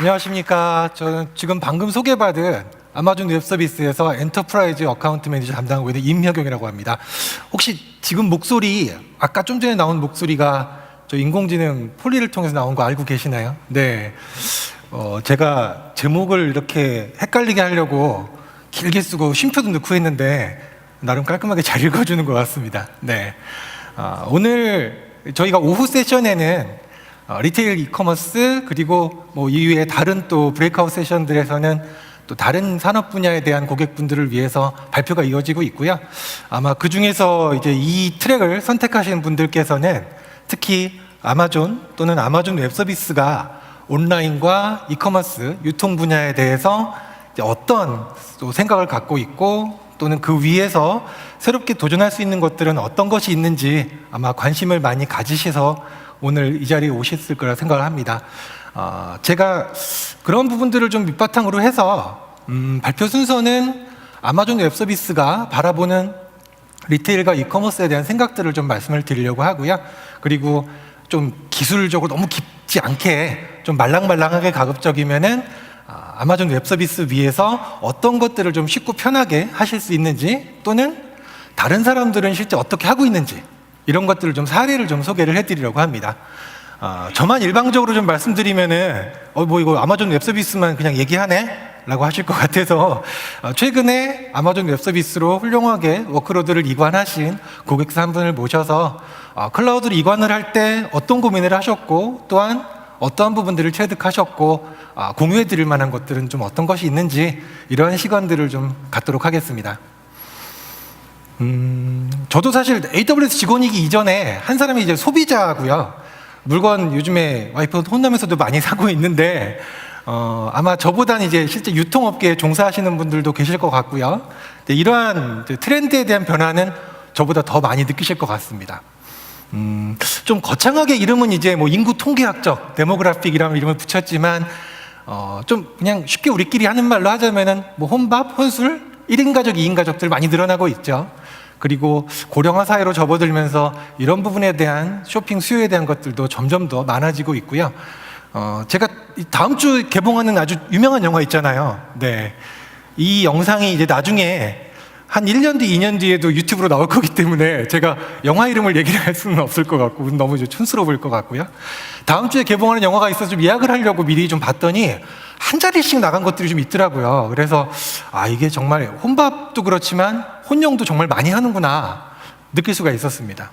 안녕하십니까. 저는 지금 방금 소개받은 아마존 웹 서비스에서 엔터프라이즈 어카운트 매니저 담당하고 있는 임혁영이라고 합니다. 혹시 지금 목소리, 아까 좀 전에 나온 목소리가 저 인공지능 폴리를 통해서 나온 거 알고 계시나요? 네. 제가 제목을 이렇게 헷갈리게 하려고 길게 쓰고 쉼표도 넣고 했는데 나름 깔끔하게 잘 읽어주는 것 같습니다. 네. 오늘 저희가 오후 세션에는 리테일 이커머스 그리고 뭐 이후에 다른 또 브레이크아웃 세션들에서는 또 다른 산업 분야에 대한 고객분들을 위해서 발표가 이어지고 있고요. 아마 그 중에서 이제 이 트랙을 선택하시는 분들께서는 특히 아마존 또는 아마존 웹 서비스가 온라인과 이커머스 유통 분야에 대해서 이제 어떤 또 생각을 갖고 있고 또는 그 위에서 새롭게 도전할 수 있는 것들은 어떤 것이 있는지 아마 관심을 많이 가지셔서 오늘 이 자리에 오셨을 거라 생각을 합니다. 제가 그런 부분들을 좀 밑바탕으로 해서 발표 순서는 아마존 웹 서비스가 바라보는 리테일과 이커머스에 대한 생각들을 좀 말씀을 드리려고 하고요. 그리고 좀 기술적으로 너무 깊지 않게 좀 말랑말랑하게 가급적이면은 아마존 웹 서비스 위에서 어떤 것들을 좀 쉽고 편하게 하실 수 있는지 또는 다른 사람들은 실제 어떻게 하고 있는지 이런 것들을 좀 사례를 좀 소개를 해드리려고 합니다. 저만 일방적으로 좀 말씀드리면은 뭐 이거 아마존 웹 서비스만 그냥 얘기하네? 라고 하실 것 같아서 최근에 아마존 웹 서비스로 훌륭하게 워크로드를 이관하신 고객사 한 분을 모셔서 클라우드를 이관을 할 때 어떤 고민을 하셨고 또한 어떠한 부분들을 체득하셨고 공유해 드릴 만한 것들은 좀 어떤 것이 있는지 이런 시간들을 좀 갖도록 하겠습니다. 저도 사실 AWS 직원이기 이전에 한 사람이 이제 소비자고요. 물건 요즘에 와이프 혼나면서도 많이 사고 있는데 아마 저보다는 이제 실제 유통업계에 종사하시는 분들도 계실 것 같고요. 이러한 트렌드에 대한 변화는 저보다 더 많이 느끼실 것 같습니다. 좀 거창하게 이름은 이제 뭐 인구 통계학적 데모그래픽이라는 이름을 붙였지만 좀 그냥 쉽게 우리끼리 하는 말로 하자면은 뭐 혼밥, 혼술, 1인 가족, 2인 가족들 많이 늘어나고 있죠. 그리고 고령화 사회로 접어들면서 이런 부분에 대한 쇼핑 수요에 대한 것들도 점점 더 많아지고 있고요. 제가 다음 주 개봉하는 아주 유명한 영화 있잖아요. 네. 이 영상이 이제 나중에 한 1년 뒤, 2년 뒤에도 유튜브로 나올 거기 때문에 제가 영화 이름을 얘기를 할 수는 없을 것 같고 너무 좀 촌스러워 보일 것 같고요. 다음 주에 개봉하는 영화가 있어서 좀 예약을 하려고 미리 좀 봤더니 한 자리씩 나간 것들이 좀 있더라고요. 그래서 이게 정말 혼밥도 그렇지만 혼용도 정말 많이 하는구나 느낄 수가 있었습니다.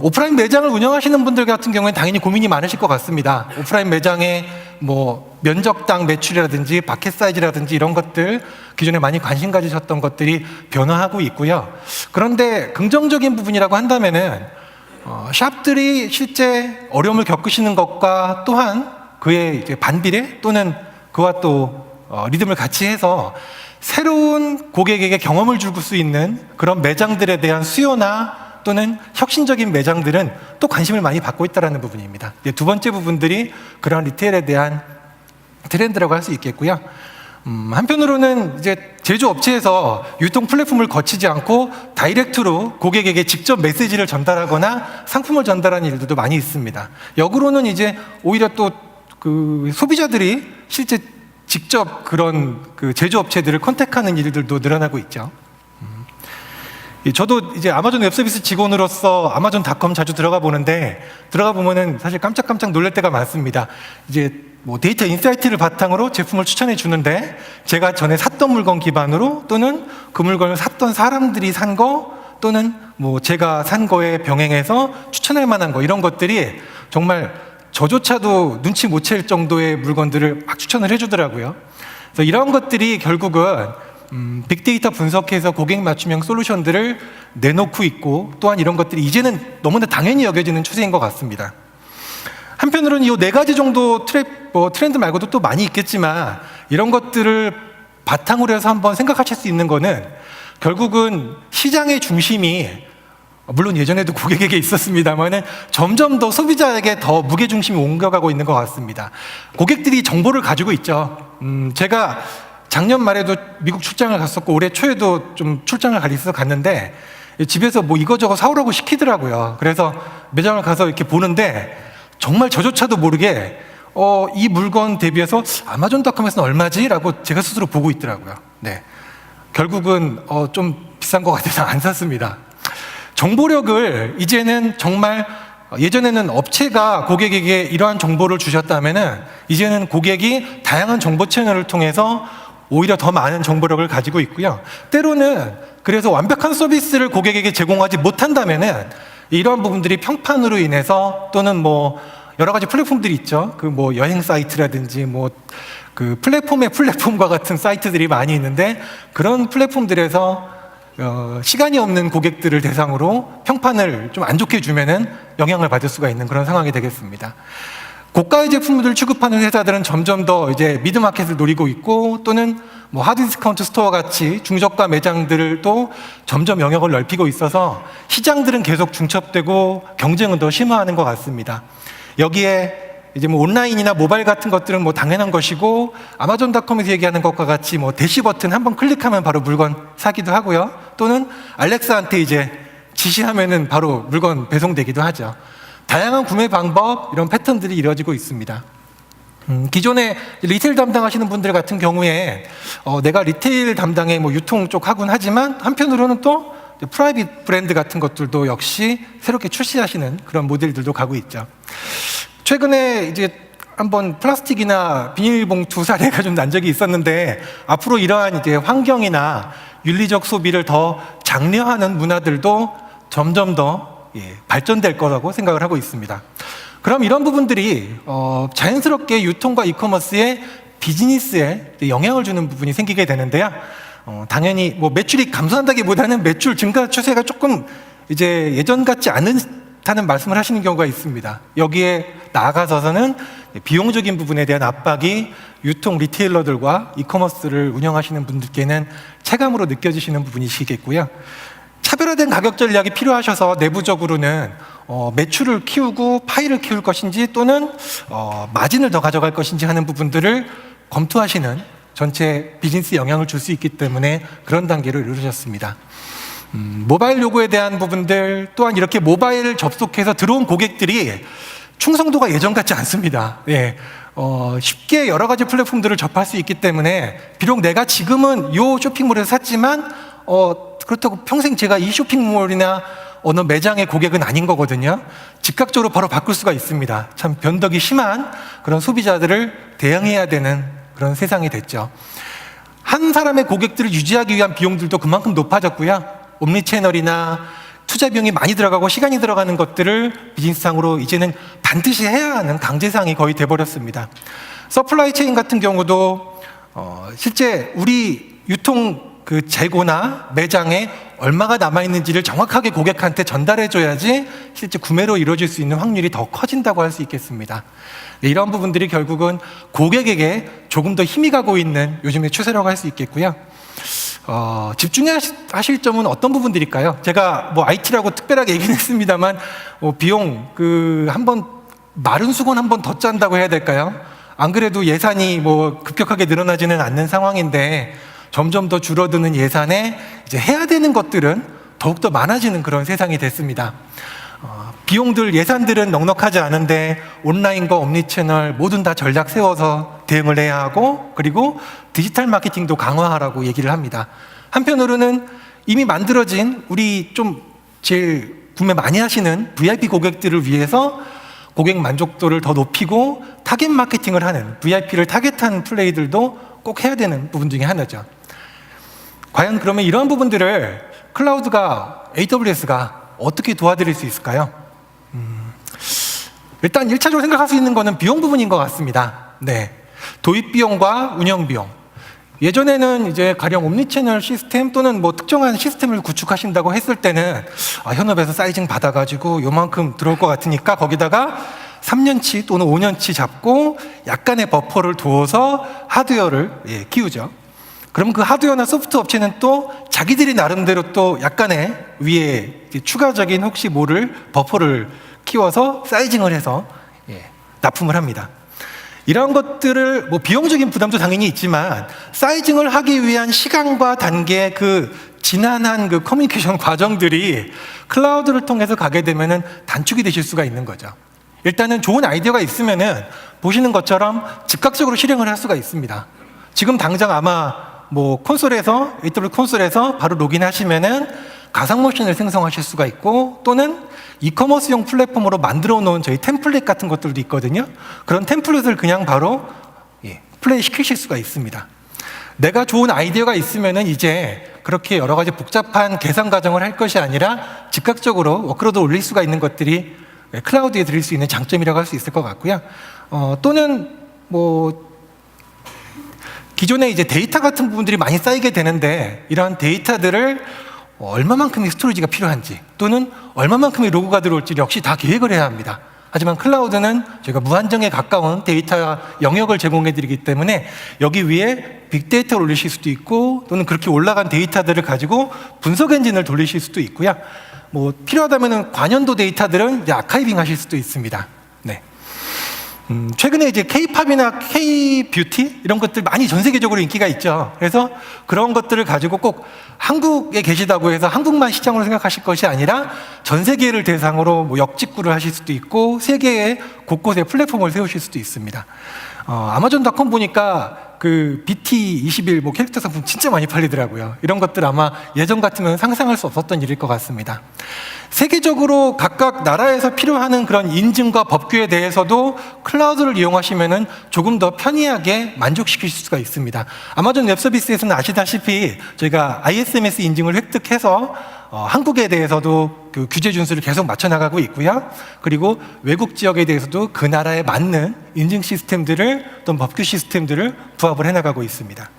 오프라인 매장을 운영하시는 분들 같은 경우에는 당연히 고민이 많으실 것 같습니다. 오프라인 매장에 뭐 면적당 매출이라든지 바켓 사이즈라든지 이런 것들 기존에 많이 관심 가지셨던 것들이 변화하고 있고요. 그런데 긍정적인 부분이라고 한다면은 샵들이 실제 어려움을 겪으시는 것과 또한 그의 이제 반비례 또는 그와 또 리듬을 같이 해서 새로운 고객에게 경험을 줄 수 있는 그런 매장들에 대한 수요나 또는 혁신적인 매장들은 또 관심을 많이 받고 있다는 부분입니다. 두 번째 부분들이 그런 리테일에 대한 트렌드라고 할 수 있겠고요. 한편으로는 이제 제조업체에서 유통 플랫폼을 거치지 않고 다이렉트로 고객에게 직접 메시지를 전달하거나 상품을 전달하는 일들도 많이 있습니다. 역으로는 이제 오히려 또 그 소비자들이 실제 직접 그런 그 제조업체들을 컨택하는 일들도 늘어나고 있죠. 저도 이제 아마존 웹 서비스 직원으로서 아마존닷컴 자주 들어가 보는데 들어가 보면은 사실 깜짝깜짝 놀랄 때가 많습니다. 이제 뭐 데이터 인사이트를 바탕으로 제품을 추천해 주는데 제가 전에 샀던 물건 기반으로 또는 그 물건을 샀던 사람들이 산 거 또는 뭐 제가 산 거에 병행해서 추천할 만한 거 이런 것들이 정말 저조차도 눈치 못 챌 정도의 물건들을 막 추천을 해주더라고요. 그래서 이런 것들이 결국은 빅데이터 분석해서 고객 맞춤형 솔루션들을 내놓고 있고 또한 이런 것들이 이제는 너무나 당연히 여겨지는 추세인 것 같습니다. 한편으로는 이 4가지 정도 트렌드 말고도 또 많이 있겠지만 이런 것들을 바탕으로 해서 한번 생각하실 수 있는 거는 결국은 시장의 중심이 물론 예전에도 고객에게 있었습니다만은 점점 더 소비자에게 더 무게중심이 옮겨가고 있는 것 같습니다. 고객들이 정보를 가지고 있죠. 제가 작년 말에도 미국 출장을 갔었고 올해 초에도 좀 출장을 가서 갔는데 집에서 뭐 이거저거 사오라고 시키더라고요. 그래서 매장을 가서 이렇게 보는데 정말 저조차도 모르게 이 물건 대비해서 아마존닷컴에서는 얼마지? 라고 제가 스스로 보고 있더라고요. 네. 결국은 좀 비싼 것 같아서 안 샀습니다. 정보력을 이제는 정말 예전에는 업체가 고객에게 이러한 정보를 주셨다면은 이제는 고객이 다양한 정보 채널을 통해서 오히려 더 많은 정보력을 가지고 있고요. 때로는 그래서 완벽한 서비스를 고객에게 제공하지 못한다면은 이러한 부분들이 평판으로 인해서 또는 뭐 여러 가지 플랫폼들이 있죠. 그 뭐 여행 사이트라든지 뭐 그 플랫폼과 같은 사이트들이 많이 있는데 그런 플랫폼들에서 시간이 없는 고객들을 대상으로 평판을 좀 안 좋게 주면은 영향을 받을 수가 있는 그런 상황이 되겠습니다. 고가의 제품들을 취급하는 회사들은 점점 더 이제 미드마켓을 노리고 있고 또는 뭐 하드 디스카운트 스토어 같이 중저가 매장들도 점점 영역을 넓히고 있어서 시장들은 계속 중첩되고 경쟁은 더 심화하는 것 같습니다. 여기에 이제 뭐 온라인이나 모바일 같은 것들은 뭐 당연한 것이고 아마존닷컴에서 얘기하는 것과 같이 뭐 대시 버튼 한번 클릭하면 바로 물건 사기도 하고요. 또는 알렉사한테 이제 지시하면은 바로 물건 배송되기도 하죠. 다양한 구매 방법 이런 패턴들이 이루어지고 있습니다. 기존에 리테일 담당하시는 분들 같은 경우에 내가 리테일 담당의 뭐 유통 쪽 하곤 하지만 한편으로는 또 프라이빗 브랜드 같은 것들도 역시 새롭게 출시하시는 그런 모델들도 가고 있죠. 최근에 이제 한번 플라스틱이나 비닐봉투 사례가 좀 난 적이 있었는데 앞으로 이러한 이제 환경이나 윤리적 소비를 더 장려하는 문화들도 점점 더 발전될 거라고 생각을 하고 있습니다. 그럼 이런 부분들이 자연스럽게 유통과 이커머스의 비즈니스에 영향을 주는 부분이 생기게 되는데요. 당연히 뭐 매출이 감소한다기보다는 매출 증가 추세가 조금 이제 예전 같지 않다는 말씀을 하시는 경우가 있습니다. 여기에 나아가서는 비용적인 부분에 대한 압박이 유통 리테일러들과 이커머스를 운영하시는 분들께는 체감으로 느껴지시는 부분이시겠고요. 차별화된 가격 전략이 필요하셔서 내부적으로는 매출을 키우고 파이를 키울 것인지 또는 마진을 더 가져갈 것인지 하는 부분들을 검토하시는 전체 비즈니스에 영향을 줄 수 있기 때문에 그런 단계로 이루어졌습니다. 모바일 요구에 대한 부분들 또한 이렇게 모바일 접속해서 들어온 고객들이 충성도가 예전 같지 않습니다. 쉽게 여러 가지 플랫폼들을 접할 수 있기 때문에 비록 내가 지금은 요 쇼핑몰에서 샀지만 그렇다고 평생 제가 이 쇼핑몰이나 어느 매장의 고객은 아닌 거거든요. 즉각적으로 바로 바꿀 수가 있습니다. 참 변덕이 심한 그런 소비자들을 대응해야 되는 그런 세상이 됐죠. 한 사람의 고객들을 유지하기 위한 비용들도 그만큼 높아졌고요. 옴니채널이나 투자 비용이 많이 들어가고 시간이 들어가는 것들을 비즈니스상으로 이제는 반드시 해야 하는 강제사항이 거의 돼버렸습니다. 서플라이 체인 같은 경우도 실제 우리 유통 그 재고나 매장에 얼마가 남아있는지를 정확하게 고객한테 전달해줘야지 실제 구매로 이루어질 수 있는 확률이 더 커진다고 할 수 있겠습니다. 이런 부분들이 결국은 고객에게 조금 더 힘이 가고 있는 요즘의 추세라고 할 수 있겠고요. 집중하실 점은 어떤 부분들일까요? 제가 뭐 IT라고 특별하게 얘기는 했습니다만 비용 한번 마른 수건 한 번 더 짠다고 해야 될까요? 안 그래도 예산이 뭐 급격하게 늘어나지는 않는 상황인데 점점 더 줄어드는 예산에 이제 해야 되는 것들은 더욱더 많아지는 그런 세상이 됐습니다. 비용들, 예산들은 넉넉하지 않은데 온라인과 옴니채널 모든 다 전략 세워서 대응을 해야 하고 그리고 디지털 마케팅도 강화하라고 얘기를 합니다. 한편으로는 이미 만들어진 우리 좀 제일 구매 많이 하시는 VIP 고객들을 위해서 고객 만족도를 더 높이고 타겟 마케팅을 하는 VIP를 타겟한 플레이들도 꼭 해야 되는 부분 중에 하나죠. 과연 그러면 이러한 부분들을 클라우드가 AWS가 어떻게 도와드릴 수 있을까요? 일단 1차적으로 생각할 수 있는 것은 비용 부분인 것 같습니다. 도입 비용과 운영 비용. 예전에는 이제 가령 옴니채널 시스템 또는 뭐 특정한 시스템을 구축하신다고 했을 때는 현업에서 사이징 받아가지고 요만큼 들어올 것 같으니까 거기다가 3년치 또는 5년치 잡고 약간의 버퍼를 두어서 하드웨어를 키우죠. 그럼 그 하드웨어나 소프트 업체는 또 자기들이 나름대로 또 약간의 위에 추가적인 혹시 모를 버퍼를 키워서 사이징을 해서 납품을 합니다. 이런 것들을 뭐 비용적인 부담도 당연히 있지만 사이징을 하기 위한 시간과 단계 그 지난한 그 커뮤니케이션 과정들이 클라우드를 통해서 가게 되면은 단축이 되실 수가 있는 거죠. 일단은 좋은 아이디어가 있으면은 보시는 것처럼 즉각적으로 실행을 할 수가 있습니다. 지금 당장 아마 뭐 콘솔에서, AWS 콘솔에서 바로 로그인하시면은 가상 머신을 생성하실 수가 있고, 또는 이커머스용 플랫폼으로 만들어 놓은 저희 템플릿 같은 것들도 있거든요. 그런 템플릿을 그냥 바로 플레이 시키실 수가 있습니다. 내가 좋은 아이디어가 있으면은 이제 그렇게 여러 가지 복잡한 계산 과정을 할 것이 아니라 즉각적으로 워크로드 올릴 수가 있는 것들이 클라우드에 드릴 수 있는 장점이라고 할 수 있을 것 같고요. 또는 뭐 기존에 이제 데이터 같은 부분들이 많이 쌓이게 되는데, 이러한 데이터들을 얼마만큼의 스토리지가 필요한지, 또는 얼마만큼의 로그가 들어올지 역시 다 계획을 해야 합니다. 하지만 클라우드는 저희가 무한정에 가까운 데이터 영역을 제공해 드리기 때문에 여기 위에 빅데이터를 올리실 수도 있고, 또는 그렇게 올라간 데이터들을 가지고 분석 엔진을 돌리실 수도 있고요. 뭐 필요하다면 관연도 데이터들은 이제 아카이빙 하실 수도 있습니다. 네. 최근에 이제 K-팝이나 K-뷰티 이런 것들 많이 전 세계적으로 인기가 있죠. 그래서 그런 것들을 가지고 꼭 한국에 계시다고 해서 한국만 시장으로 생각하실 것이 아니라 전 세계를 대상으로 뭐 역직구를 하실 수도 있고, 세계의 곳곳에 플랫폼을 세우실 수도 있습니다. 아마존.com 보니까 그 BT21 뭐 캐릭터 상품 진짜 많이 팔리더라고요. 이런 것들 아마 예전 같으면 상상할 수 없었던 일일 것 같습니다. 세계적으로 각각 나라에서 필요하는 그런 인증과 법규에 대해서도 클라우드를 이용하시면은 조금 더 편리하게 만족시킬 수가 있습니다. 아마존 웹 서비스에서는 아시다시피 저희가 ISMS 인증을 획득해서 한국에 대해서도 그 규제 준수를 계속 맞춰 나가고 있고요. 그리고 외국 지역에 대해서도 그 나라에 맞는 인증 시스템들을, 또는 법규 시스템들을 부합을 해 나가고 있습니다.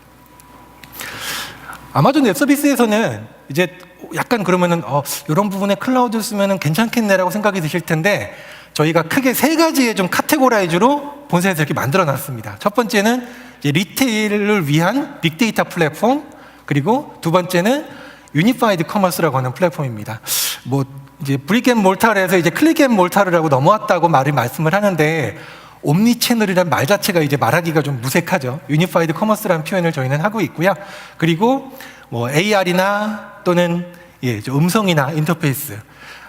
아마존 웹 서비스에서는 이제 약간 그러면은 이런 부분에 클라우드 쓰면은 괜찮겠네라고 생각이 드실 텐데, 저희가 크게 세 가지의 좀 카테고라이즈로 본사에서 이렇게 만들어 놨습니다. 첫 번째는 이제 리테일을 위한 빅데이터 플랫폼, 그리고 두 번째는 유니파이드 커머스라고 하는 플랫폼입니다. 뭐 이제 브릭앤몰타르에서 이제 클릭앤몰타르라고 넘어왔다고 말씀을 하는데, 옴니 채널이란 말 자체가 이제 말하기가 좀 무색하죠. 유니파이드 커머스라는 표현을 저희는 하고 있고요. 그리고 뭐 AR이나 또는 음성이나 인터페이스,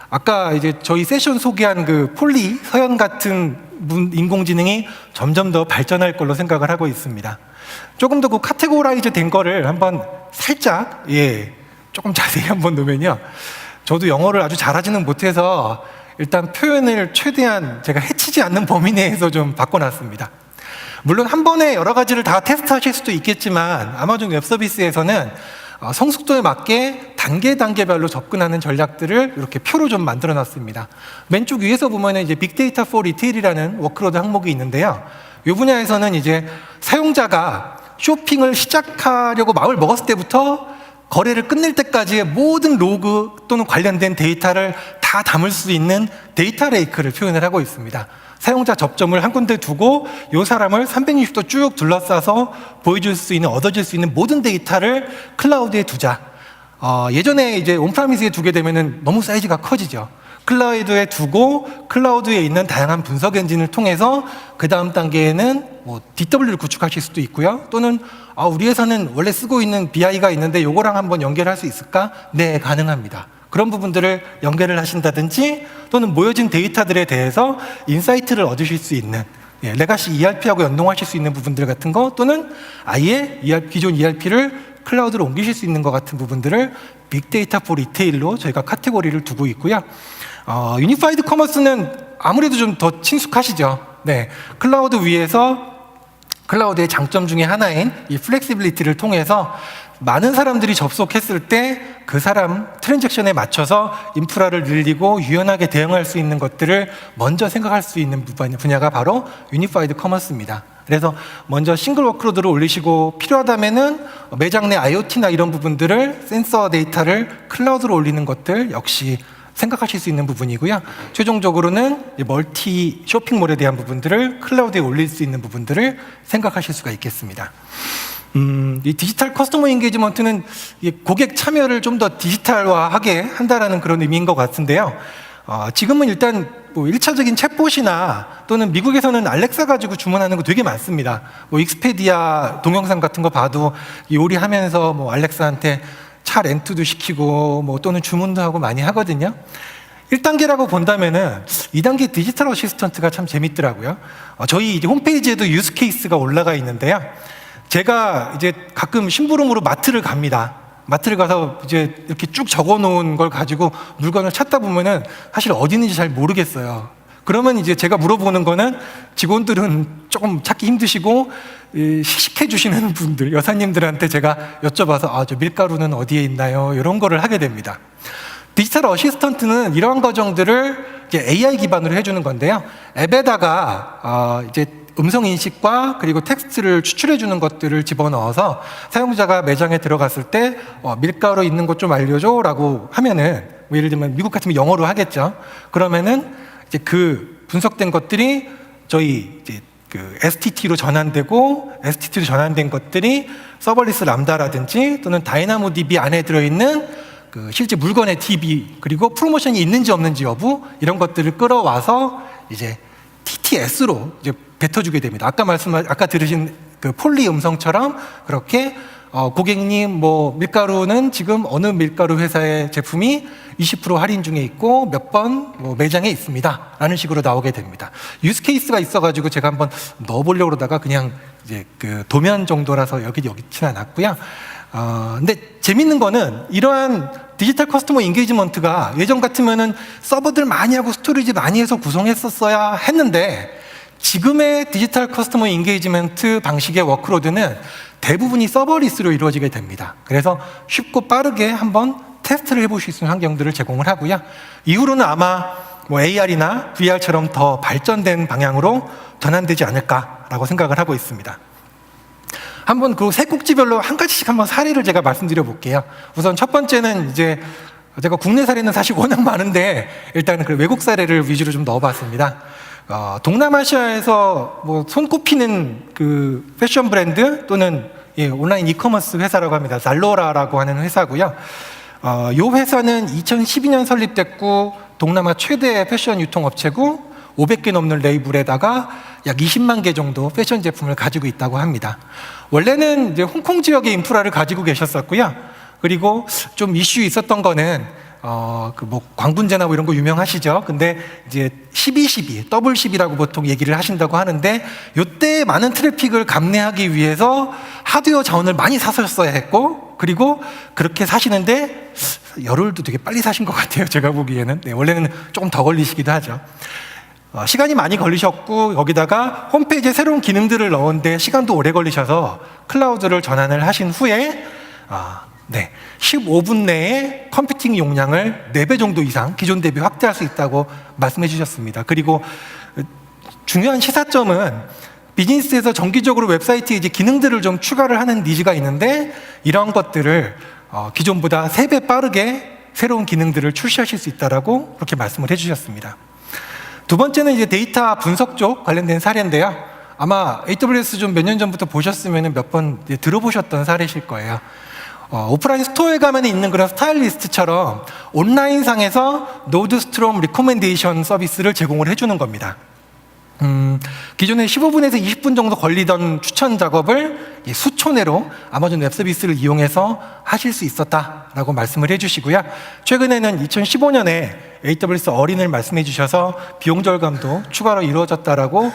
아까 이제 저희 세션 소개한 그 폴리 서현 같은 인공지능이 점점 더 발전할 걸로 생각을 하고 있습니다. 조금 더 그 카테고라이즈 된 거를 한번 살짝 조금 자세히 한번 놓으면요, 저도 영어를 아주 잘하지는 못해서 일단 표현을 최대한 제가 해치지 않는 범위 내에서 좀 바꿔놨습니다. 물론 한 번에 여러 가지를 다 테스트하실 수도 있겠지만, 아마존 웹 서비스에서는 성숙도에 맞게 단계별로 접근하는 전략들을 이렇게 표로 좀 만들어 놨습니다. 왼쪽 위에서 보면 이제 빅데이터 포 리테일이라는 워크로드 항목이 있는데요. 이 분야에서는 이제 사용자가 쇼핑을 시작하려고 마음을 먹었을 때부터 거래를 끝낼 때까지의 모든 로그 또는 관련된 데이터를 다 담을 수 있는 데이터 레이크를 표현을 하고 있습니다. 사용자 접점을 한 군데 두고 이 사람을 360도 쭉 둘러싸서 보여줄 수 있는, 얻어질 수 있는 모든 데이터를 클라우드에 두자. 예전에 이제 온프라미스에 두게 되면은 너무 사이즈가 커지죠. 클라우드에 두고 클라우드에 있는 다양한 분석 엔진을 통해서 그 다음 단계에는 뭐 DW를 구축하실 수도 있고요. 또는 우리 회사는 원래 쓰고 있는 BI가 있는데 요거랑 한번 연결할 수 있을까? 네, 가능합니다. 그런 부분들을 연결을 하신다든지, 또는 모여진 데이터들에 대해서 인사이트를 얻으실 수 있는 레가시 ERP하고 연동하실 수 있는 부분들 같은 거, 또는 아예 기존 ERP를 클라우드로 옮기실 수 있는 것 같은 부분들을 빅데이터 포 리테일로 저희가 카테고리를 두고 있고요. 유니파이드 커머스는 아무래도 좀 더 친숙하시죠. 네, 클라우드 위에서 클라우드의 장점 중에 하나인 이 플렉시빌리티를 통해서 많은 사람들이 접속했을 때 그 사람 트랜잭션에 맞춰서 인프라를 늘리고 유연하게 대응할 수 있는 것들을 먼저 생각할 수 있는 분야가 바로 유니파이드 커머스입니다. 그래서 먼저 싱글 워크로드를 올리시고, 필요하다면은 매장 내 IoT나 이런 부분들을, 센서 데이터를 클라우드로 올리는 것들 역시 생각하실 수 있는 부분이고요. 최종적으로는 멀티 쇼핑몰에 대한 부분들을 클라우드에 올릴 수 있는 부분들을 생각하실 수가 있겠습니다. 이 디지털 커스터머 인게이지먼트는 고객 참여를 좀 더 디지털화하게 한다라는 그런 의미인 것 같은데요. 지금은 일단 뭐 1차적인 챗봇이나, 또는 미국에서는 알렉사 가지고 주문하는 거 되게 많습니다. 뭐 익스페디아 동영상 같은 거 봐도 요리하면서 뭐 알렉사한테 차 렌트도 시키고, 뭐 또는 주문도 하고 많이 하거든요. 1단계라고 본다면은 2단계 디지털 어시스턴트가 참 재밌더라고요. 저희 이제 홈페이지에도 유스 케이스가 올라가 있는데요. 제가 이제 가끔 심부름으로 마트를 갑니다. 마트를 가서 이제 이렇게 쭉 적어 놓은 걸 가지고 물건을 찾다 보면은 사실 어디 있는지 잘 모르겠어요. 그러면 이제 제가 물어보는 거는 직원들은 조금 찾기 힘드시고 시식해 주시는 분들, 여사님들한테 제가 여쭤봐서 저 밀가루는 어디에 있나요? 이런 거를 하게 됩니다. 디지털 어시스턴트는 이러한 과정들을 이제 AI 기반으로 해주는 건데요. 앱에다가 이제 음성 인식과 그리고 텍스트를 추출해 주는 것들을 집어넣어서 사용자가 매장에 들어갔을 때 밀가루 있는 곳 좀 알려줘 라고 하면은 뭐 예를 들면 미국 같으면 영어로 하겠죠. 그러면은 이제 그 분석된 것들이 저희 이제 그 STT로 전환되고 STT로 전환된 것들이 서버리스 람다라든지 또는 다이나모DB 안에 들어있는 그 실제 물건의 DB 그리고 프로모션이 있는지 없는지 여부 이런 것들을 끌어와서 이제 TTS로 이제 뱉어주게 됩니다. 아까 들으신 그 폴리 음성처럼 그렇게 고객님 뭐 밀가루는 지금 어느 밀가루 회사의 제품이 20% 할인 중에 있고 몇 번 뭐 매장에 있습니다. 라는 식으로 나오게 됩니다. 유스 케이스가 있어가지고 제가 한번 넣어보려고 그러다가 그냥 이제 그 도면 정도라서 여기치는 않았고요. 근데 재밌는 거는 이러한 디지털 커스터머 인게이지먼트가 예전 같으면은 서버들 많이 하고 스토리지 많이 해서 구성했었어야 했는데 지금의 디지털 커스터머 인게이지먼트 방식의 워크로드는 대부분이 서버리스로 이루어지게 됩니다. 그래서 쉽고 빠르게 한번 테스트를 해보실 수 있는 환경들을 제공을 하고요. 이후로는 아마 뭐 AR이나 VR처럼 더 발전된 방향으로 전환되지 않을까라고 생각을 하고 있습니다. 한번 그 세 꼭지별로 한 가지씩 한번 사례를 제가 말씀드려 볼게요. 우선 첫 번째는 이제 제가 국내 사례는 사실 워낙 많은데 일단은 그 외국 사례를 위주로 좀 넣어봤습니다. 동남아시아에서 뭐 손꼽히는 그 패션 브랜드 또는 온라인 이커머스 회사라고 합니다. 잘로라라고 하는 회사고요. 이 회사는 2012년 설립됐고 동남아 최대 패션 유통업체고 500개 넘는 레이블에다가 약 20만 개 정도 패션 제품을 가지고 있다고 합니다. 원래는 이제 홍콩 지역의 인프라를 가지고 계셨었고요. 그리고 좀 이슈 있었던 거는 그 뭐 광분제나 뭐 이런 거 유명하시죠. 근데 이제 12.12, 더블 12라고 보통 얘기를 하신다고 하는데 요때 많은 트래픽을 감내하기 위해서 하드웨어 자원을 많이 사셨어야 했고 그리고 그렇게 사시는데 열흘도 되게 빨리 사신 것 같아요. 제가 보기에는. 네, 원래는 조금 더 걸리시기도 하죠. 시간이 많이 걸리셨고 여기다가 홈페이지에 새로운 기능들을 넣었는데 시간도 오래 걸리셔서 클라우드를 전환을 하신 후에 15분 내에 컴퓨팅 용량을 4배 정도 이상 기존 대비 확대할 수 있다고 말씀해 주셨습니다. 그리고 중요한 시사점은 비즈니스에서 정기적으로 웹사이트에 이제 기능들을 좀 추가를 하는 니즈가 있는데 이런 것들을 기존보다 3배 빠르게 새로운 기능들을 출시하실 수 있다라고 그렇게 말씀을 해 주셨습니다. 두 번째는 이제 데이터 분석 쪽 관련된 사례인데요. 아마 AWS 좀 몇 년 전부터 보셨으면 몇 번 들어보셨던 사례실 거예요. 오프라인 스토어에 가면 있는 그런 스타일리스트처럼 온라인상에서 노드스트롬 리코멘데이션 서비스를 제공을 해주는 겁니다. 기존에 15분에서 20분 정도 걸리던 추천 작업을 수초 내로 아마존 웹 서비스를 이용해서 하실 수 있었다라고 말씀을 해주시고요. 최근에는 2015년에 AWS 어린을 말씀해 주셔서 비용 절감도 추가로 이루어졌다라고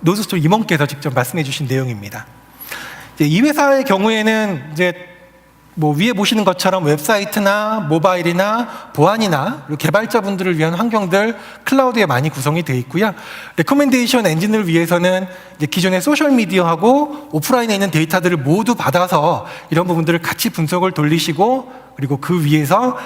노드스트롬 임원께서 직접 말씀해 주신 내용입니다. 이 회사의 경우에는 이제 뭐 위에 보시는 것처럼 웹사이트나 모바일이나 보안이나 개발자분들을 위한 환경들 클라우드에 많이 구성이 되어 있고요. 레코멘데이션 엔진을 위해서는 이제 기존의 소셜미디어하고 오프라인에 있는 데이터들을 모두 받아서 이런 부분들을 같이 분석을 돌리시고 그리고 그 위에서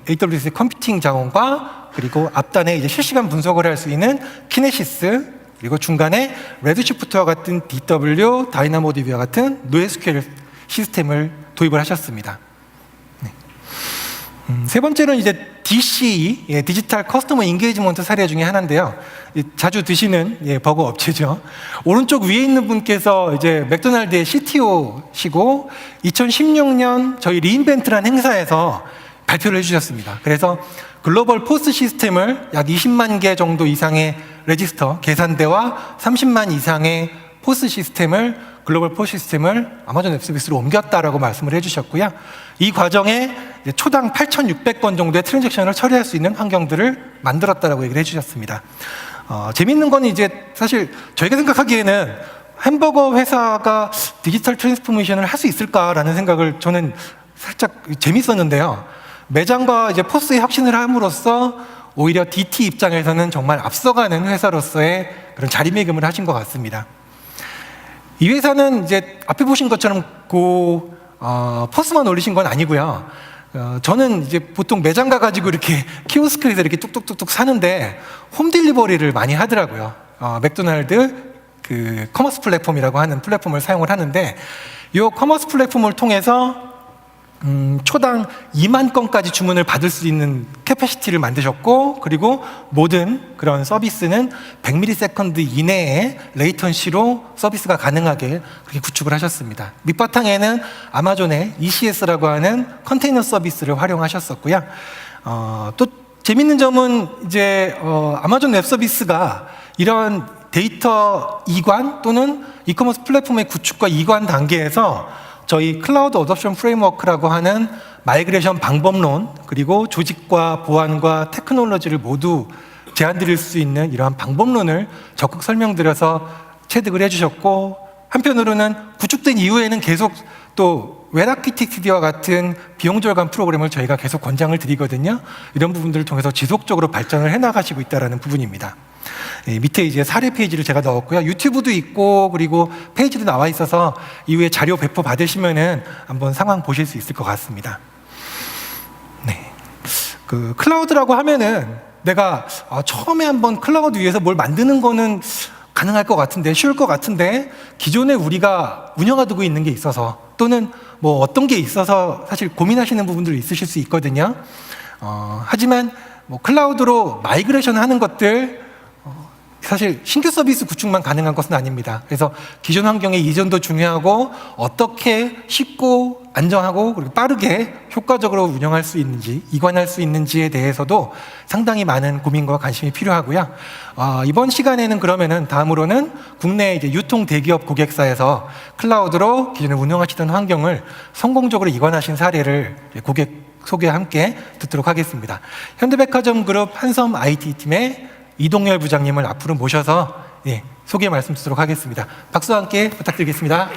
AWS의 컴퓨팅 자원과 그리고 앞단에 이제 실시간 분석을 할 수 있는 키네시스 그리고 중간에 레드시프트와 같은 DW, 다이나모DB와 같은 NoSQL 시스템을 도입을 하셨습니다. 네. 세 번째는 이제 DCE, 디지털 커스터머 인게이지먼트 사례 중에 하나인데요. 자주 드시는 버거 업체죠. 오른쪽 위에 있는 분께서 이제 맥도날드의 CTO시고 2016년 저희 리인벤트라는 행사에서 발표를 해주셨습니다. 그래서 글로벌 포스 시스템을 약 20만 개 정도 이상의 레지스터, 계산대와 30만 이상의 포스 시스템을 글로벌 포 시스템을 아마존 웹 서비스로 옮겼다라고 말씀을 해주셨고요. 이 과정에 초당 8,600건 정도의 트랜잭션을 처리할 수 있는 환경들을 만들었다라고 얘기를 해주셨습니다. 재밌는 건 이제 사실 저희가 생각하기에는 햄버거 회사가 디지털 트랜스포메이션을 할 수 있을까라는 생각을 저는 살짝 재밌었는데요. 매장과 이제 포스의 혁신을 함으로써 오히려 DT 입장에서는 정말 앞서가는 회사로서의 그런 자리매김을 하신 것 같습니다. 이 회사는 이제 앞에 보신 것처럼 포스만 올리신 건 아니고요. 저는 이제 보통 매장 가가지고 이렇게 키오스크에서 이렇게 뚝뚝뚝뚝 사는데 홈 딜리버리를 많이 하더라고요. 맥도날드 커머스 플랫폼이라고 하는 플랫폼을 사용을 하는데 이 커머스 플랫폼을 통해서 초당 2만 건까지 주문을 받을 수 있는 캐패시티를 만드셨고, 그리고 모든 그런 서비스는 100ms 이내에 레이턴시로 서비스가 가능하게 그렇게 구축을 하셨습니다. 밑바탕에는 아마존의 ECS라고 하는 컨테이너 서비스를 활용하셨었고요. 또 재밌는 점은 이제 아마존 웹 서비스가 이런 데이터 이관 또는 이커머스 플랫폼의 구축과 이관 단계에서 저희 클라우드 어댑션 프레임워크라고 하는 마이그레이션 방법론, 그리고 조직과 보안과 테크놀로지를 모두 제안드릴 수 있는 이러한 방법론을 적극 설명드려서 체득을 해주셨고, 한편으로는 구축된 이후에는 계속 또 웹 아키텍처와 같은 비용 절감 프로그램을 저희가 계속 권장을 드리거든요. 이런 부분들을 통해서 지속적으로 발전을 해나가시고 있다는 부분입니다. 밑에 이제 사례 페이지를 제가 넣었고요. 유튜브도 있고 그리고 페이지도 나와 있어서 이후에 자료 배포 받으시면은 한번 상황 보실 수 있을 것 같습니다. 네. 클라우드라고 하면은 내가 처음에 한번 클라우드 위에서 뭘 만드는 거는 가능할 것 같은데, 쉬울 것 같은데, 기존에 우리가 운영하고 있는 게 있어서 또는 뭐 어떤 게 있어서 사실 고민하시는 부분들이 있으실 수 있거든요. 하지만 뭐 클라우드로 마이그레이션 하는 것들 사실 신규 서비스 구축만 가능한 것은 아닙니다. 그래서 기존 환경의 이전도 중요하고 어떻게 쉽고 안정하고 그리고 빠르게 효과적으로 운영할 수 있는지, 이관할 수 있는지에 대해서도 상당히 많은 고민과 관심이 필요하고요. 이번 시간에는 그러면은 다음으로는 국내 이제 유통 대기업 고객사에서 클라우드로 기존에 운영하시던 환경을 성공적으로 이관하신 사례를 고객 소개와 함께 듣도록 하겠습니다. 현대백화점 그룹 한섬 IT팀의 이동열 부장님을 앞으로 모셔서 소개 말씀 드리도록 하겠습니다. 박수와 함께 부탁드리겠습니다.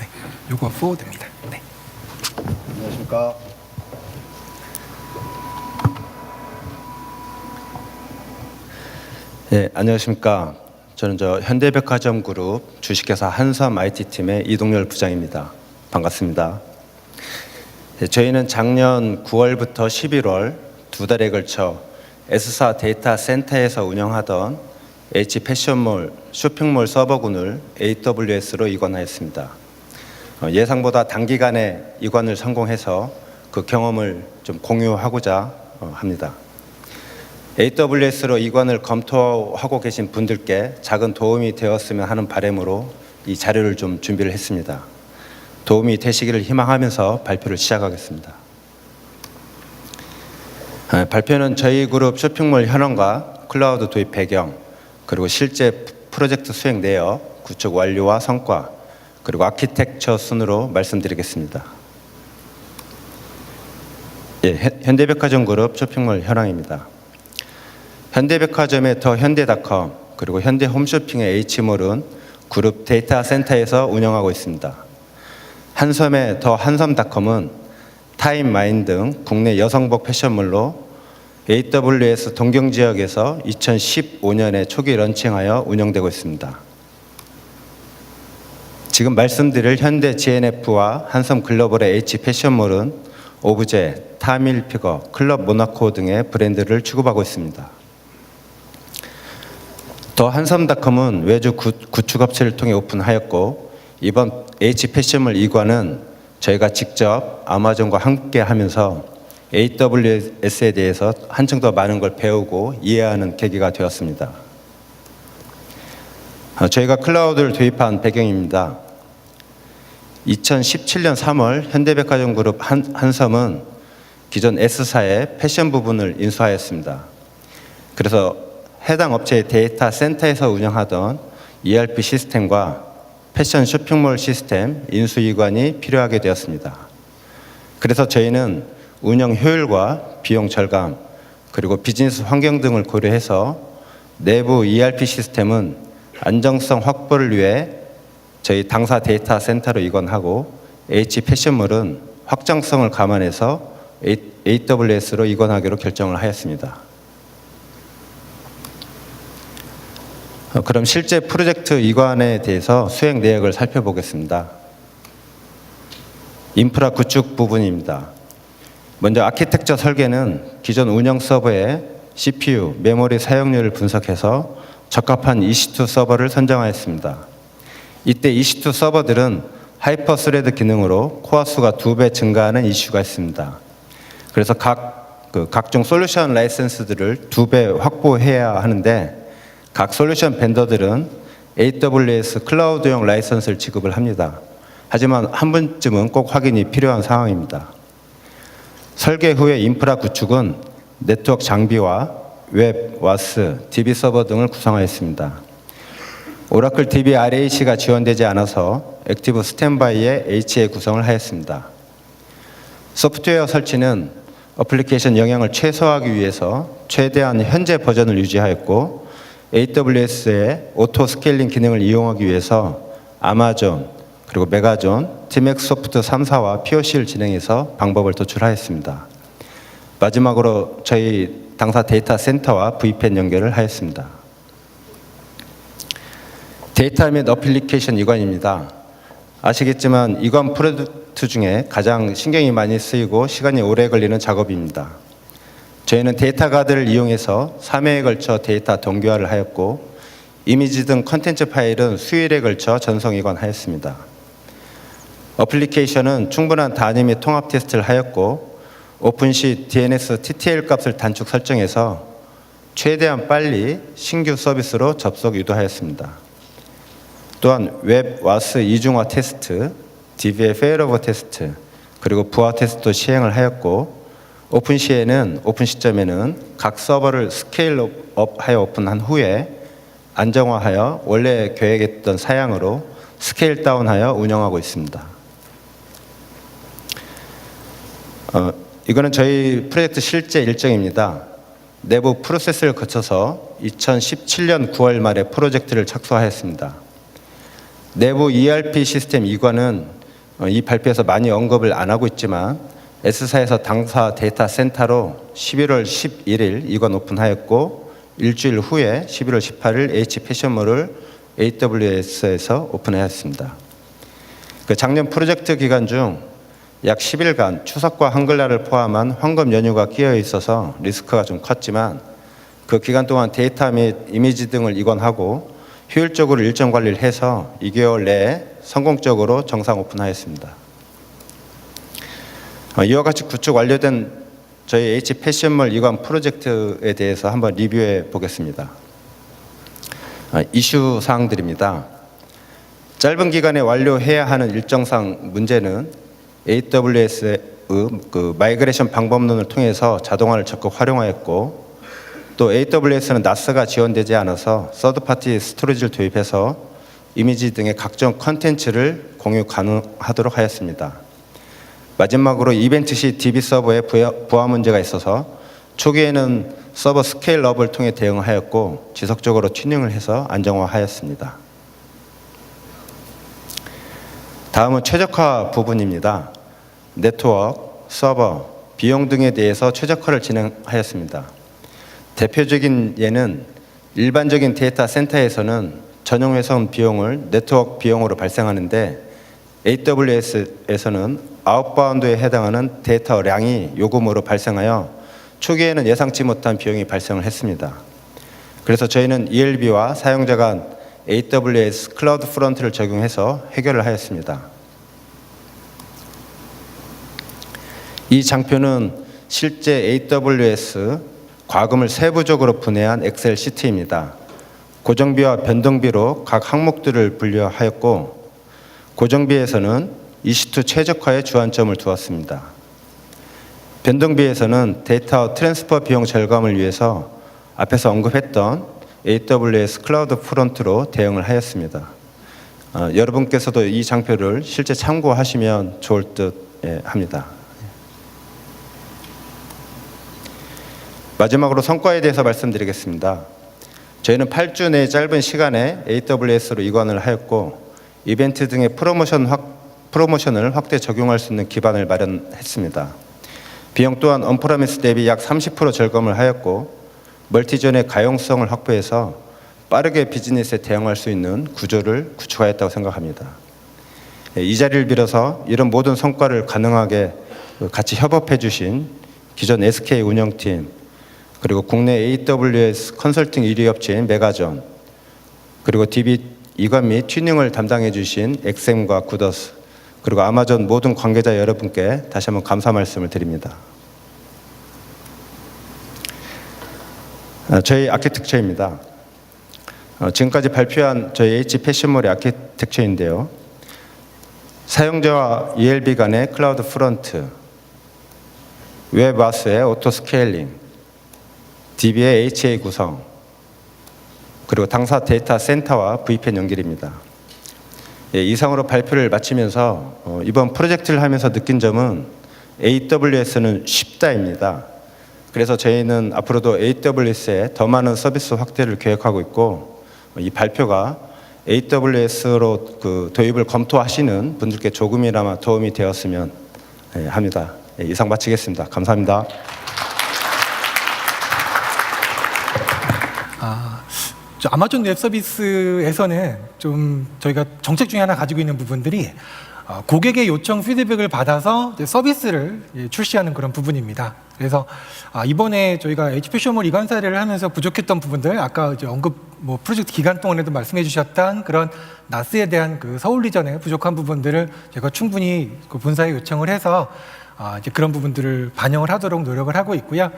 네, 요거 포워드입니다. 네. 안녕하십니까. 네, 안녕하십니까. 저는 현대백화점 그룹 주식회사 한섬 IT팀의 이동열 부장입니다. 반갑습니다. 저희는 작년 9월부터 11월 두 달에 걸쳐 S사 데이터 센터에서 운영하던 H 패션몰 쇼핑몰 서버군을 AWS로 이관하였습니다. 예상보다 단기간에 이관을 성공해서 그 경험을 좀 공유하고자 합니다. AWS로 이관을 검토하고 계신 분들께 작은 도움이 되었으면 하는 바람으로 이 자료를 좀 준비를 했습니다. 도움이 되시기를 희망하면서 발표를 시작하겠습니다. 발표는 저희 그룹 쇼핑몰 현황과 클라우드 도입 배경, 그리고 실제 프로젝트 수행 내역, 구축 완료와 성과, 그리고 아키텍처 순으로 말씀드리겠습니다. 현대백화점 그룹 쇼핑몰 현황입니다. 현대백화점의 더 현대닷컴, 그리고 현대홈쇼핑의 H몰은 그룹 데이터 센터에서 운영하고 있습니다. 한섬의 더 한섬닷컴은 타임마인 등 국내 여성복 패션몰로 AWS 동경 지역에서 2015년에 초기 런칭하여 운영되고 있습니다. 지금 말씀드릴 현대 GNF와 한섬 글로벌의 H 패션몰은 오브제, 타밀피거, 클럽 모나코 등의 브랜드를 취급하고 있습니다. 더 한섬닷컴은 외주 구축업체를 통해 오픈하였고, 이번 H 패션몰 이관은 저희가 직접 아마존과 함께 하면서 AWS에 대해서 한층 더 많은 걸 배우고 이해하는 계기가 되었습니다. 저희가 클라우드를 도입한 배경입니다. 2017년 3월 현대백화점 그룹 한섬은 기존 S사의 패션 부분을 인수하였습니다. 그래서 해당 업체의 데이터 센터에서 운영하던 ERP 시스템과 패션 쇼핑몰 시스템 인수이관이 필요하게 되었습니다. 그래서 저희는 운영 효율과 비용 절감, 그리고 비즈니스 환경 등을 고려해서 내부 ERP 시스템은 안정성 확보를 위해 저희 당사 데이터 센터로 이관하고 H 패션몰은 확장성을 감안해서 AWS로 이관하기로 결정을 하였습니다. 그럼 실제 프로젝트 이관에 대해서 수행 내역을 살펴보겠습니다. 인프라 구축 부분입니다. 먼저 아키텍처 설계는 기존 운영 서버의 CPU, 메모리 사용률을 분석해서 적합한 EC2 서버를 선정하였습니다. 이때 EC2 서버들은 하이퍼 스레드 기능으로 코어 수가 2배 증가하는 이슈가 있습니다. 그래서 각종 솔루션 라이센스들을 2배 확보해야 하는데 각 솔루션 벤더들은 AWS 클라우드용 라이선스를 지급을 합니다. 하지만 한 번쯤은 꼭 확인이 필요한 상황입니다. 설계 후의 인프라 구축은 네트워크 장비와 웹, 와스, DB 서버 등을 구성하였습니다. 오라클 DB RAC가 지원되지 않아서 액티브 스탠바이의 HA 구성을 하였습니다. 소프트웨어 설치는 어플리케이션 영향을 최소화하기 위해서 최대한 현재 버전을 유지하였고 AWS의 오토 스케일링 기능을 이용하기 위해서 아마존, 그리고 메가존, 티맥스 소프트 3사와 POC를 진행해서 방법을 도출하였습니다. 마지막으로 저희 당사 데이터 센터와 VPN 연결을 하였습니다. 데이터 및 어플리케이션 이관입니다. 아시겠지만 이관 프로젝트 중에 가장 신경이 많이 쓰이고 시간이 오래 걸리는 작업입니다. 저희는 데이터 가드를 이용해서 3회에 걸쳐 데이터 동기화를 하였고 이미지 등 컨텐츠 파일은 수일에 걸쳐 전송 이관하였습니다. 어플리케이션은 충분한 단위 및 통합 테스트를 하였고 오픈 시 DNS TTL 값을 단축 설정해서 최대한 빨리 신규 서비스로 접속 유도하였습니다. 또한 웹 와스 이중화 테스트, DB의 페일오버 테스트, 그리고 부하 테스트도 시행을 하였고 오픈 시점에는 각 서버를 스케일업하여 오픈한 후에 안정화하여 원래 계획했던 사양으로 스케일 다운하여 운영하고 있습니다. 이거는 저희 프로젝트 실제 일정입니다. 내부 프로세스를 거쳐서 2017년 9월 말에 프로젝트를 착수하였습니다. 내부 ERP 시스템 이관은 이 발표에서 많이 언급을 안 하고 있지만 S사에서 당사 데이터 센터로 11월 11일 이관 오픈하였고 일주일 후에 11월 18일 H 패션몰을 AWS에서 오픈하였습니다. 작년 프로젝트 기간 중 약 10일간 추석과 한글날을 포함한 황금 연휴가 끼어 있어서 리스크가 좀 컸지만 그 기간 동안 데이터 및 이미지 등을 이관하고 효율적으로 일정 관리를 해서 2개월 내에 성공적으로 정상 오픈하였습니다. 이와 같이 구축 완료된 저희 H 패션몰 이관 프로젝트에 대해서 한번 리뷰해 보겠습니다. 이슈 사항들입니다. 짧은 기간에 완료해야 하는 일정상 문제는 AWS의 마이그레이션 방법론을 통해서 자동화를 적극 활용하였고 또 AWS는 NAS가 지원되지 않아서 서드파티 스토리지를 도입해서 이미지 등의 각종 컨텐츠를 공유 가능하도록 하였습니다. 마지막으로 이벤트 시 DB 서버에 부하 문제가 있어서 초기에는 서버 스케일업을 통해 대응하였고 지속적으로 튜닝을 해서 안정화하였습니다. 다음은 최적화 부분입니다. 네트워크, 서버, 비용 등에 대해서 최적화를 진행하였습니다. 대표적인 예는 일반적인 데이터 센터에서는 전용 회선 비용을 네트워크 비용으로 발생하는데 AWS에서는 아웃바운드에 해당하는 데이터량이 요금으로 발생하여 초기에는 예상치 못한 비용이 발생을 했습니다. 그래서 저희는 ELB와 사용자 간 AWS 클라우드 프런트를 적용해서 해결을 하였습니다. 이 장표는 실제 AWS 과금을 세부적으로 분해한 엑셀 시트입니다. 고정비와 변동비로 각 항목들을 분류하였고 고정비에서는 EC2 최적화에 주안점을 두었습니다. 변동비에서는 데이터 트랜스퍼 비용 절감을 위해서 앞에서 언급했던 AWS 클라우드 프론트로 대응을 하였습니다. 여러분께서도 이 장표를 실제 참고하시면 좋을 듯 합니다. 마지막으로 성과에 대해서 말씀드리겠습니다. 저희는 8주 내 짧은 시간에 AWS로 이관을 하였고 이벤트 등의 프로모션을 확대 적용할 수 있는 기반을 마련했습니다. 비용 또한 언프라미스 대비 약 30% 절감을 하였고 멀티존의 가용성을 확보해서 빠르게 비즈니스에 대응할 수 있는 구조를 구축하였다고 생각합니다. 이 자리를 빌어서 이런 모든 성과를 가능하게 같이 협업해 주신 기존 SK 운영팀, 그리고 국내 AWS 컨설팅 1위 업체인 메가존, 그리고 DB 이관 및 튜닝을 담당해 주신 엑셈과 구더스, 그리고 아마존 모든 관계자 여러분께 다시 한번 감사 말씀을 드립니다. 저희 아키텍처입니다. 지금까지 발표한 저희 H 패션몰의 아키텍처인데요. 사용자와 ELB 간의 클라우드 프론트, 웹아스의 오토 스케일링, DB의 HA 구성, 그리고 당사 데이터 센터와 VPN 연결입니다. 이상으로 발표를 마치면서 이번 프로젝트를 하면서 느낀 점은 AWS는 쉽다입니다. 그래서 저희는 앞으로도 AWS에 더 많은 서비스 확대를 계획하고 있고 이 발표가 AWS로 도입을 검토하시는 분들께 조금이나마 도움이 되었으면 합니다. 이상 마치겠습니다. 감사합니다. 아마존 웹 서비스에서는 좀 저희가 정책 중에 하나 가지고 있는 부분들이 고객의 요청 피드백을 받아서 이제 서비스를 출시하는 그런 부분입니다. 그래서 이번에 저희가 HP쇼몰 이관 사례를 하면서 부족했던 부분들, 아까 이제 프로젝트 기간 동안에도 말씀해 주셨던 그런 나스에 대한 그 서울 리전의 부족한 부분들을 제가 충분히 그 본사에 요청을 해서 이제 그런 부분들을 반영을 하도록 노력을 하고 있고요.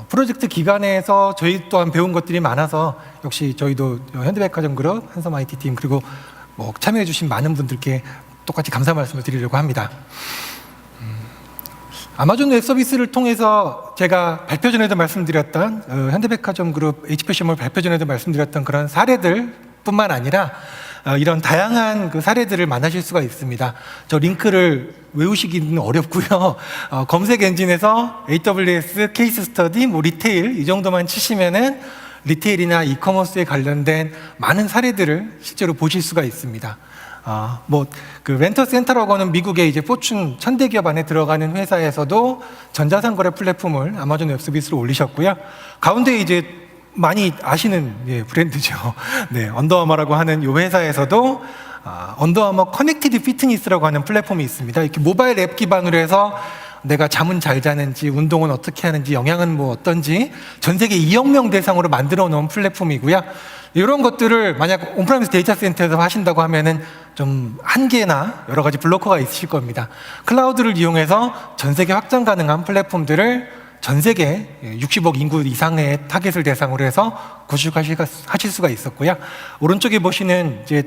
프로젝트 기간에서 저희 또한 배운 것들이 많아서 역시 저희도 현대백화점그룹, 한섬 IT팀 그리고 참여해 주신 많은 분들께 똑같이 감사 말씀을 드리려고 합니다. 아마존 웹 서비스를 통해서 제가 발표 전에도 말씀드렸던 현대백화점그룹 HP쇼몰 발표 전에도 말씀드렸던 그런 사례들 뿐만 아니라 이런 다양한 그 사례들을 만나실 수가 있습니다. 저 링크를 외우시기는 어렵고요. 검색 엔진에서 AWS 케이스 스터디, 리테일 이 정도만 치시면은 리테일이나 이커머스에 관련된 많은 사례들을 실제로 보실 수가 있습니다. 그 렌터센터라고 하는 미국의 이제 포춘 1000대 기업 안에 들어가는 회사에서도 전자상거래 플랫폼을 아마존 웹 서비스로 올리셨고요. 가운데 이제 많이 아시는 브랜드죠. 네, 언더아머라고 하는 이 회사에서도 언더아머 커넥티드 피트니스라고 하는 플랫폼이 있습니다. 이렇게 모바일 앱 기반으로 해서 내가 잠은 잘 자는지, 운동은 어떻게 하는지, 영양은 어떤지 전 세계 2억 명 대상으로 만들어 놓은 플랫폼이고요. 이런 것들을 만약 온프라미스 데이터 센터에서 하신다고 하면은 좀 한계나 여러 가지 블로커가 있으실 겁니다. 클라우드를 이용해서 전 세계 확장 가능한 플랫폼들을 전 세계 60억 인구 이상의 타겟을 대상으로 해서 구축하실 수가 있었고요. 오른쪽에 보시는 이제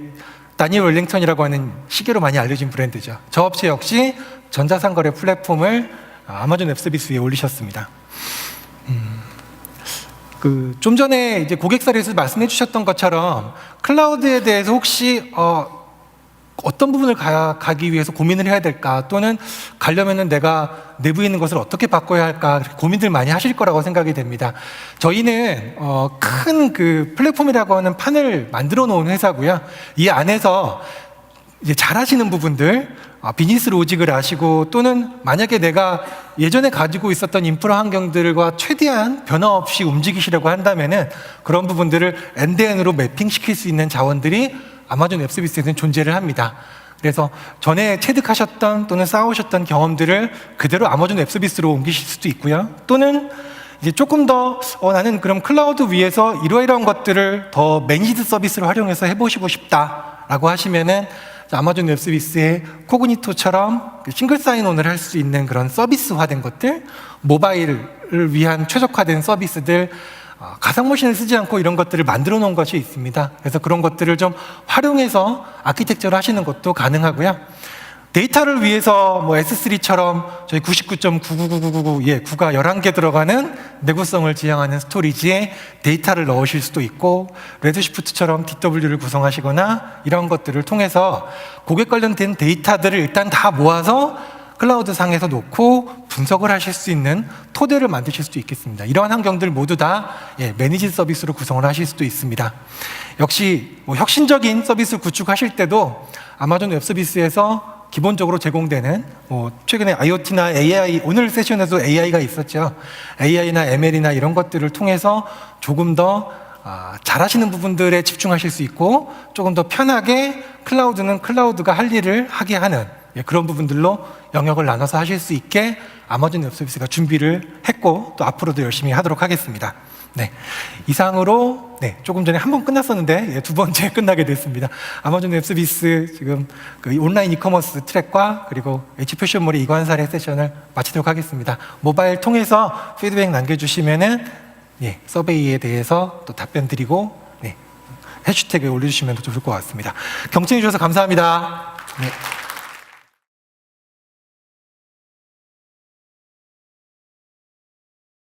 다니엘 웰링턴이라고 하는 시계로 많이 알려진 브랜드죠. 저 업체 역시 전자상거래 플랫폼을 아마존 웹 서비스 위에 올리셨습니다. 좀 전에 이제 고객사례에서 말씀해 주셨던 것처럼 클라우드에 대해서 혹시 어떤 부분을 가기 위해서 고민을 해야 될까, 또는 가려면은 내가 내부에 있는 것을 어떻게 바꿔야 할까 고민들 많이 하실 거라고 생각이 됩니다. 저희는 큰 그 플랫폼이라고 하는 판을 만들어 놓은 회사고요. 이 안에서 이제 잘하시는 부분들, 비즈니스 로직을 아시고, 또는 만약에 내가 예전에 가지고 있었던 인프라 환경들과 최대한 변화 없이 움직이시려고 한다면은 그런 부분들을 엔드엔드로 매핑시킬 수 있는 자원들이 아마존 웹 서비스에는 존재를 합니다. 그래서 전에 체득하셨던 또는 쌓아오셨던 경험들을 그대로 아마존 웹 서비스로 옮기실 수도 있고요. 또는 이제 조금 더 나는 그럼 클라우드 위에서 이러이러한 것들을 더 매니지드 서비스를 활용해서 해보시고 싶다라고 하시면은 아마존 웹 서비스의 코그니토처럼 싱글 사인온을 할 수 있는 그런 서비스화된 것들, 모바일을 위한 최적화된 서비스들, 가상머신을 쓰지 않고 이런 것들을 만들어 놓은 것이 있습니다. 그래서 그런 것들을 좀 활용해서 아키텍처를 하시는 것도 가능하고요. 데이터를 위해서 뭐 S3처럼 저희 99.99999 예, 9가 11개 들어가는 내구성을 지향하는 스토리지에 데이터를 넣으실 수도 있고, 레드시프트처럼 DW를 구성하시거나 이런 것들을 통해서 고객 관련된 데이터들을 일단 다 모아서 클라우드 상에서 놓고 분석을 하실 수 있는 토대를 만드실 수도 있겠습니다. 이러한 환경들 모두 다 예, 매니지 서비스로 구성을 하실 수도 있습니다. 역시 뭐 혁신적인 서비스를 구축하실 때도 아마존 웹 서비스에서 기본적으로 제공되는 최근에 IoT나 AI, 오늘 세션에도 AI가 있었죠. AI나 ML이나 이런 것들을 통해서 조금 더 잘하시는 부분들에 집중하실 수 있고, 조금 더 편하게 클라우드는 클라우드가 할 일을 하게 하는 그런 부분들로 영역을 나눠서 하실 수 있게 아마존 웹 서비스가 준비를 했고, 또 앞으로도 열심히 하도록 하겠습니다. 네, 이상으로 조금 전에 한 번 끝났었는데 두 번째 끝나게 됐습니다. 아마존 웹 서비스 지금 그 온라인 이커머스 트랙과 그리고 H패션몰의 이관사례 세션을 마치도록 하겠습니다. 모바일 통해서 피드백 남겨주시면은 서베이에 대해서 또 답변 드리고 해시태그 올려주시면 더 좋을 것 같습니다. 경청해 주셔서 감사합니다. 네.